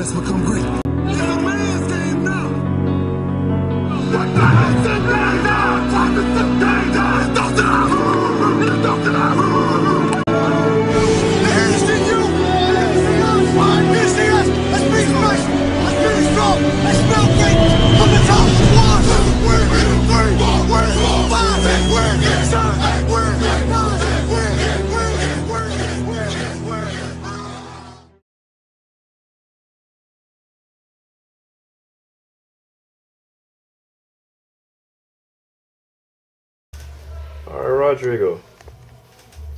let's become great. It's a man's game now. What the hell's in there? What is the danger? It's Dr. Ahu! It's Dr. Ahu! They see you! They see us! Let's be fresh! Let's be strong! Let's smell great! From the top! 1, 2, 3, 4, 5, 6, 7, 8, 9, 10. Alright, Rodrigo,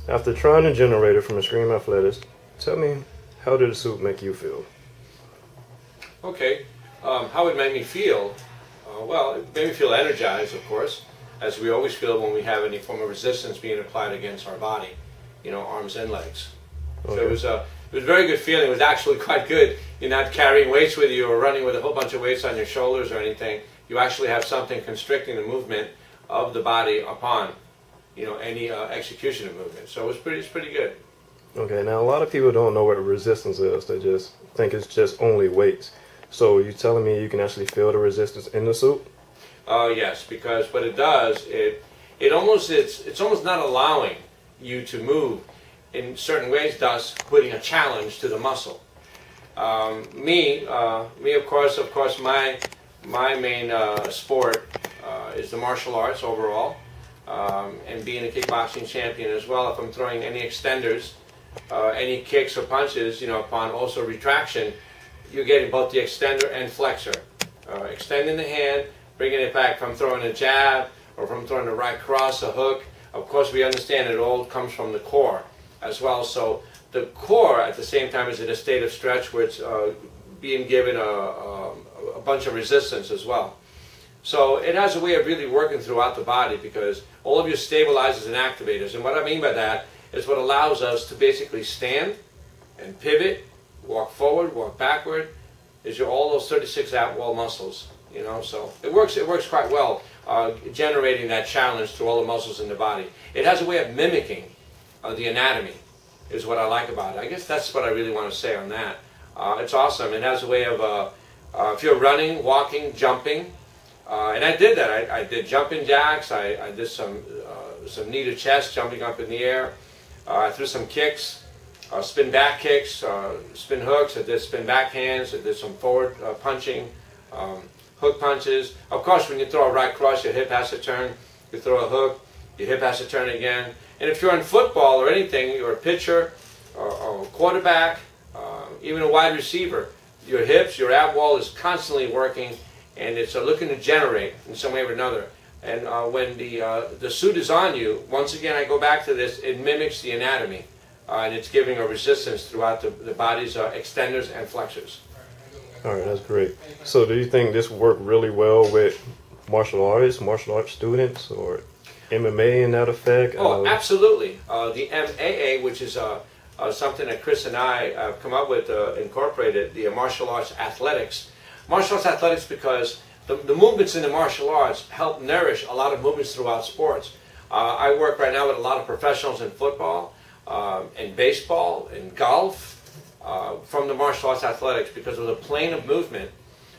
after trying the generator from Extreme Athletics, tell me, how did the suit make you feel? Okay, how it made me feel? Well, it made me feel energized, of course, as we always feel when we have any form of resistance being applied against our body, you know, arms and legs. Okay. So it was a very good feeling. It was actually quite good. You're not carrying weights with you or running with a whole bunch of weights on your shoulders or anything. You actually have something constricting the movement of the body upon, you know, any execution of movement. So it's pretty good. Okay, now a lot of people don't know what resistance is. They just think it's just only weights. So you telling me you can actually feel the resistance in the suit? Yes, because what it does, it's almost not allowing you to move in certain ways, thus putting a challenge to the muscle. Me, of course, my main sport is the martial arts overall. And being a kickboxing champion as well, if I'm throwing any extenders, any kicks or punches, you know, upon also retraction, you're getting both the extender and flexor. Extending the hand, bringing it back. If I'm throwing a jab or if I'm throwing a right cross, a hook, of course we understand it all comes from the core as well. So the core at the same time is in a state of stretch where it's being given a bunch of resistance as well. So it has a way of really working throughout the body because all of your stabilizers and activators, and what I mean by that is what allows us to basically stand and pivot, walk forward, walk backward, is all those 36 ab wall muscles, you know. So it works quite well, generating that challenge to all the muscles in the body. It has a way of mimicking the anatomy, is what I like about it. I guess that's what I really want to say on that. It's awesome. It has a way of, if you're running, walking, jumping, and I did that. I did jumping jacks. I did some knee to chest, jumping up in the air. I threw some kicks, spin back kicks, spin hooks. I did spin back hands. I did some forward punching, hook punches. Of course, when you throw a right cross, your hip has to turn. You throw a hook, your hip has to turn again. And if you're in football or anything, you're a pitcher or a quarterback, even a wide receiver, your hips, your ab wall is constantly working. And it's looking to generate in some way or another. And when the suit is on you, once again I go back to this, it mimics the anatomy. And it's giving a resistance throughout the body's extenders and flexors. Alright, that's great. So do you think this worked really well with martial arts students, or MMA in that effect? Oh, absolutely. The MAA, which is something that Chris and I have come up with, incorporated, the martial arts athletics. Martial arts athletics, because the movements in the martial arts help nourish a lot of movements throughout sports. I work right now with a lot of professionals in football, in baseball, in golf, from the martial arts athletics, because of the plane of movement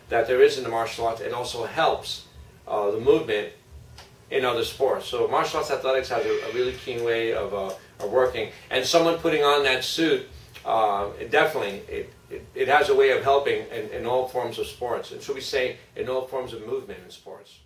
that there is in the martial arts. It also helps the movement in other sports. So martial arts athletics has a really keen way of working. And someone putting on that suit, it has a way of helping in all forms of sports, and should we say in all forms of movement in sports.